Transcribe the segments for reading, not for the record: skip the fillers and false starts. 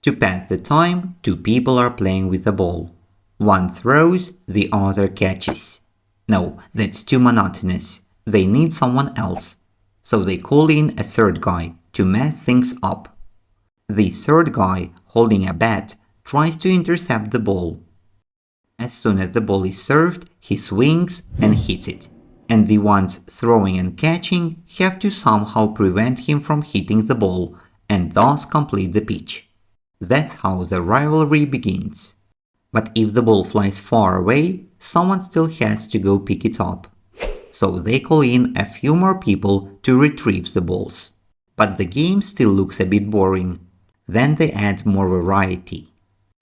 To pass the time, two people are playing with the ball. One throws, the other catches. No, that's too monotonous. They need someone else. So they call in a third guy to mess things up. The third guy, holding a bat, tries to intercept the ball. As soon as the ball is served, he swings and hits it. And the ones throwing and catching have to somehow prevent him from hitting the ball and thus complete the pitch. That's how the rivalry begins. But if the ball flies far away, someone still has to go pick it up. So they call in a few more people to retrieve the balls. But the game still looks a bit boring. Then they add more variety.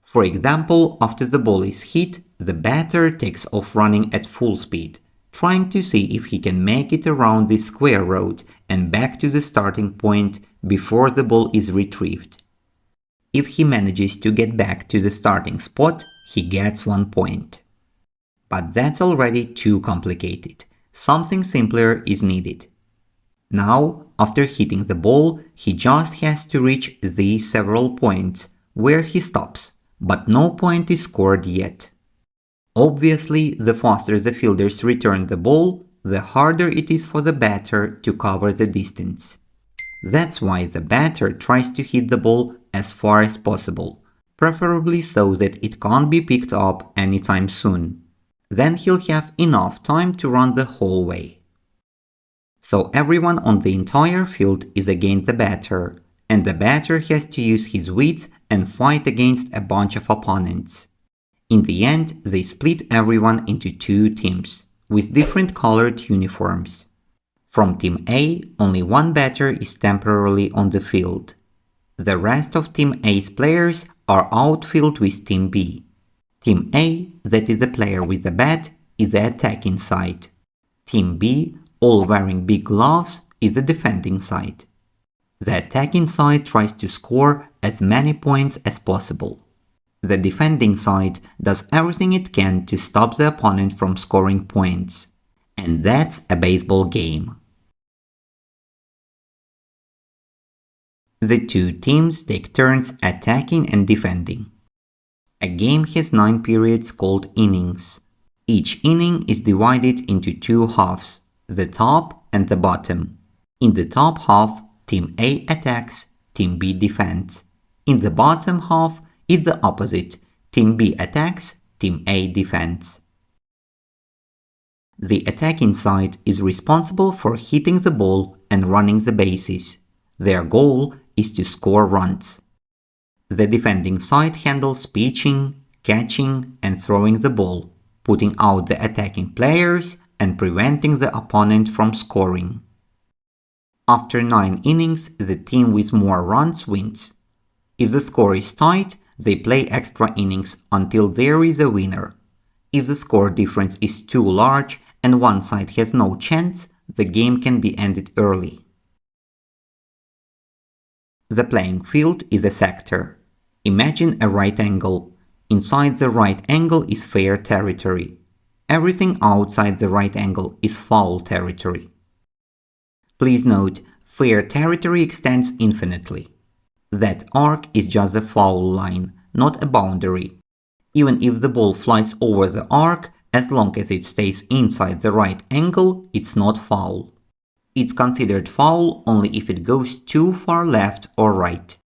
For example, after the ball is hit, the batter takes off running at full speed, trying to see if he can make it around the square road and back to the starting point before the ball is retrieved. If he manages to get back to the starting spot, he gets 1 point. But that's already too complicated. Something simpler is needed. Now, after hitting the ball, he just has to reach these several points where he stops, but no point is scored yet. Obviously, the faster the fielders return the ball, the harder it is for the batter to cover the distance. That's why the batter tries to hit the ball as far as possible, preferably so that it can't be picked up anytime soon. Then he'll have enough time to run the whole way. So everyone on the entire field is against the batter, and the batter has to use his wits and fight against a bunch of opponents. In the end, they split everyone into two teams, with different colored uniforms. From Team A, only one batter is temporarily on the field. The rest of Team A's players are outfield with Team B. Team A, that is the player with the bat, is the attacking side. Team B, all wearing big gloves, is the defending side. The attacking side tries to score as many points as possible. The defending side does everything it can to stop the opponent from scoring points. And that's a baseball game. The two teams take turns attacking and defending. A game has 9 periods called innings. Each inning is divided into two halves, the top and the bottom. In the top half, Team A attacks, Team B defends. In the bottom half, it's the opposite. Team B attacks, Team A defends. The attacking side is responsible for hitting the ball and running the bases. Their goal is to score runs. The defending side handles pitching, catching, and throwing the ball, putting out the attacking players and preventing the opponent from scoring. After 9 innings, the team with more runs wins. If the score is tight, they play extra innings until there is a winner. If the score difference is too large and one side has no chance, the game can be ended early. The playing field is a sector. Imagine a right angle. Inside the right angle is fair territory. Everything outside the right angle is foul territory. Please note, fair territory extends infinitely. That arc is just a foul line, not a boundary. Even if the ball flies over the arc, as long as it stays inside the right angle, it's not foul. It's considered foul only if it goes too far left or right.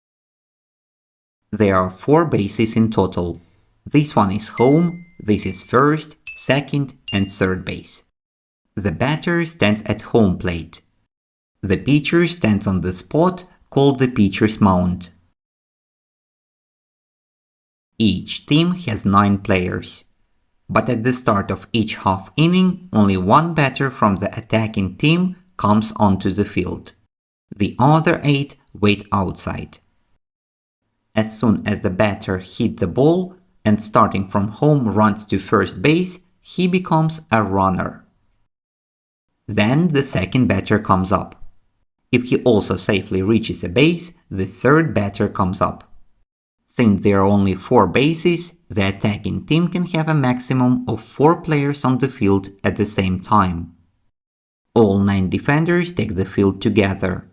There are 4 bases in total. This one is home, this is first, second, and third base. The batter stands at home plate. The pitcher stands on the spot called the pitcher's mound. Each team has 9 players. But at the start of each half inning, only one batter from the attacking team comes onto the field. The other 8 wait outside. As soon as the batter hits the ball and starting from home runs to first base, he becomes a runner. Then the second batter comes up. If he also safely reaches a base, the third batter comes up. Since there are only 4 bases, the attacking team can have a maximum of 4 players on the field at the same time. All 9 defenders take the field together.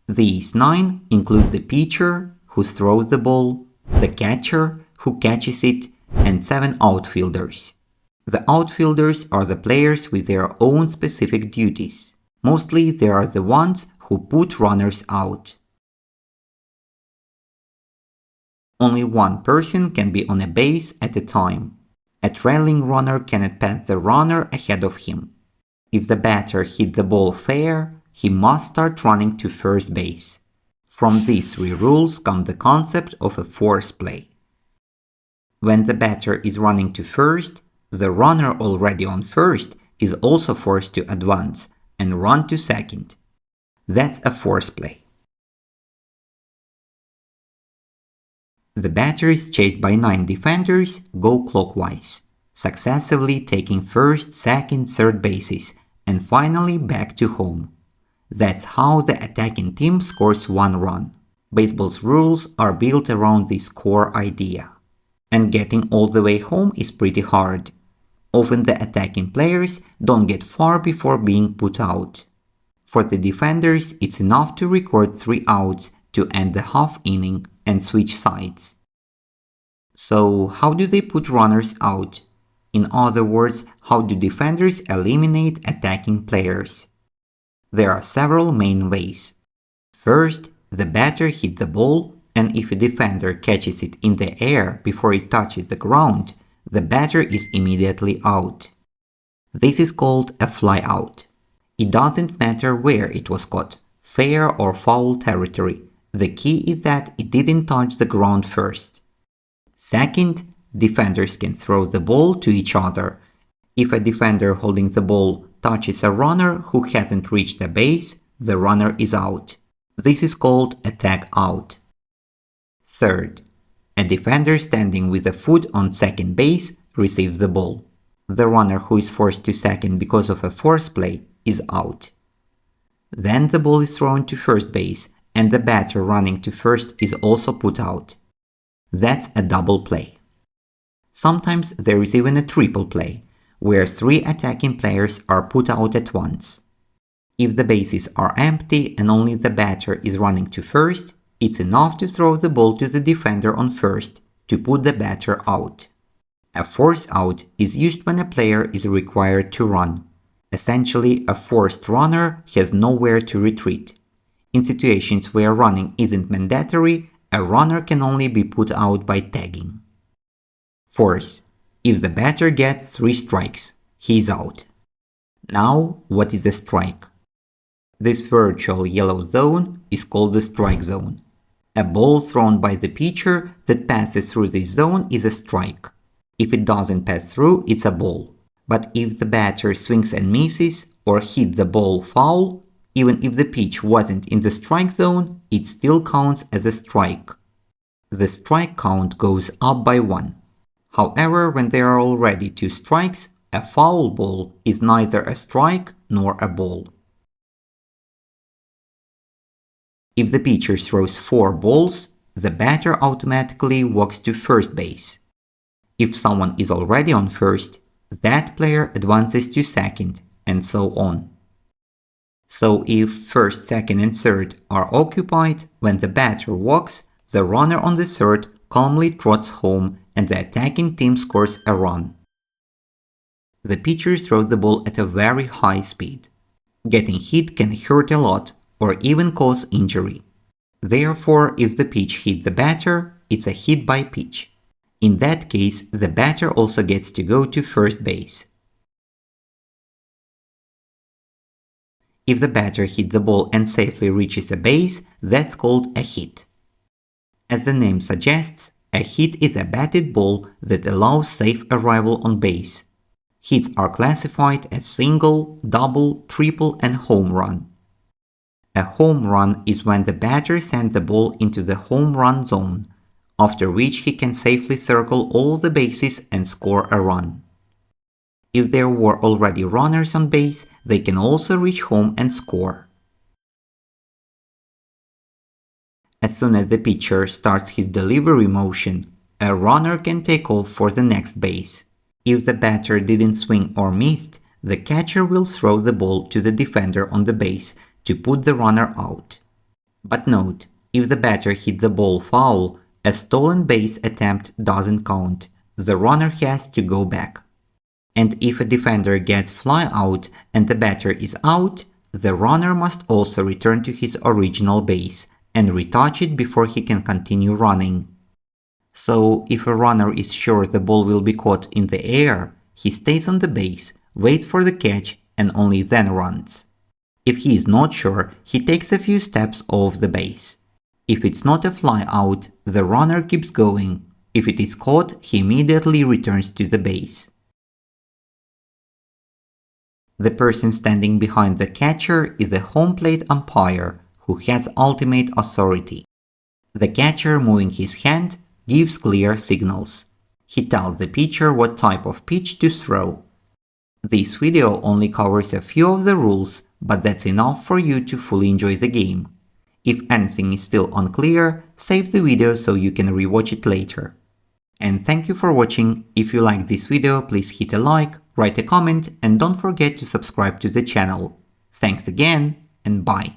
These 9 include the pitcher, who throws the ball, the catcher, who catches it, and 7 outfielders. The outfielders are the players with their own specific duties. Mostly they are the ones who put runners out. Only one person can be on a base at a time. A trailing runner cannot pass the runner ahead of him. If the batter hit the ball fair, he must start running to first base. From these 3 rules come the concept of a force play. When the batter is running to first, the runner already on first is also forced to advance and run to second. That's a force play. The batters, chased by 9 defenders, go clockwise, successively taking first, second, third bases, and finally back to home. That's how the attacking team scores 1 run. Baseball's rules are built around this core idea. And getting all the way home is pretty hard. Often the attacking players don't get far before being put out. For the defenders, it's enough to record 3 outs to end the half inning and switch sides. So how do they put runners out? In other words, how do defenders eliminate attacking players? There are several main ways. First, the batter hits the ball, and if a defender catches it in the air before it touches the ground, the batter is immediately out. This is called a fly out. It doesn't matter where it was caught, fair or foul territory. The key is that it didn't touch the ground first. Second, defenders can throw the ball to each other. If a defender holding the ball touches a runner who hasn't reached a base, the runner is out. This is called a tag out. Third, a defender standing with a foot on second base receives the ball. The runner who is forced to second because of a force play is out. Then the ball is thrown to first base, and the batter running to first is also put out. That's a double play. Sometimes there is even a triple play, where 3 attacking players are put out at once. If the bases are empty and only the batter is running to first, it's enough to throw the ball to the defender on first to put the batter out. A force out is used when a player is required to run. Essentially, a forced runner has nowhere to retreat. In situations where running isn't mandatory, a runner can only be put out by tagging. Force. If the batter gets 3 strikes, he's out. Now, what is a strike? This virtual yellow zone is called the strike zone. A ball thrown by the pitcher that passes through this zone is a strike. If it doesn't pass through, it's a ball. But if the batter swings and misses or hits the ball foul, even if the pitch wasn't in the strike zone, it still counts as a strike. The strike count goes up by 1. However, when there are already 2 strikes, a foul ball is neither a strike nor a ball. If the pitcher throws 4 balls, the batter automatically walks to first base. If someone is already on first, that player advances to second, and so on. So if first, second and third are occupied, when the batter walks, the runner on the third calmly trots home and the attacking team scores a run. The pitcher throws the ball at a very high speed. Getting hit can hurt a lot or even cause injury. Therefore, if the pitch hits the batter, it's a hit by pitch. In that case, the batter also gets to go to first base. If the batter hits the ball and safely reaches a base, that's called a hit. As the name suggests, a hit is a batted ball that allows safe arrival on base. Hits are classified as single, double, triple, and home run. A home run is when the batter sends the ball into the home run zone, after which he can safely circle all the bases and score a run. If there were already runners on base, they can also reach home and score. As soon as the pitcher starts his delivery motion, a runner can take off for the next base. If the batter didn't swing or missed, the catcher will throw the ball to the defender on the base to put the runner out. But note, if the batter hit the ball foul, A stolen base attempt doesn't count. The runner has to go back. And if a defender gets fly out and the batter is out, the runner must also return to his original base and retouch it before he can continue running. So if a runner is sure the ball will be caught in the air, he stays on the base, waits for the catch, and only then runs. If he is not sure, he takes a few steps off the base. If it's not a fly out, the runner keeps going. If it is caught, he immediately returns to the base. The person standing behind the catcher is the home plate umpire, who has ultimate authority. The catcher, moving his hand, gives clear signals. He tells the pitcher what type of pitch to throw. This video only covers a few of the rules, but that's enough for you to fully enjoy the game. If anything is still unclear, save the video so you can rewatch it later. And thank you for watching. If you liked this video, please hit a like, write a comment, and don't forget to subscribe to the channel. Thanks again, and bye.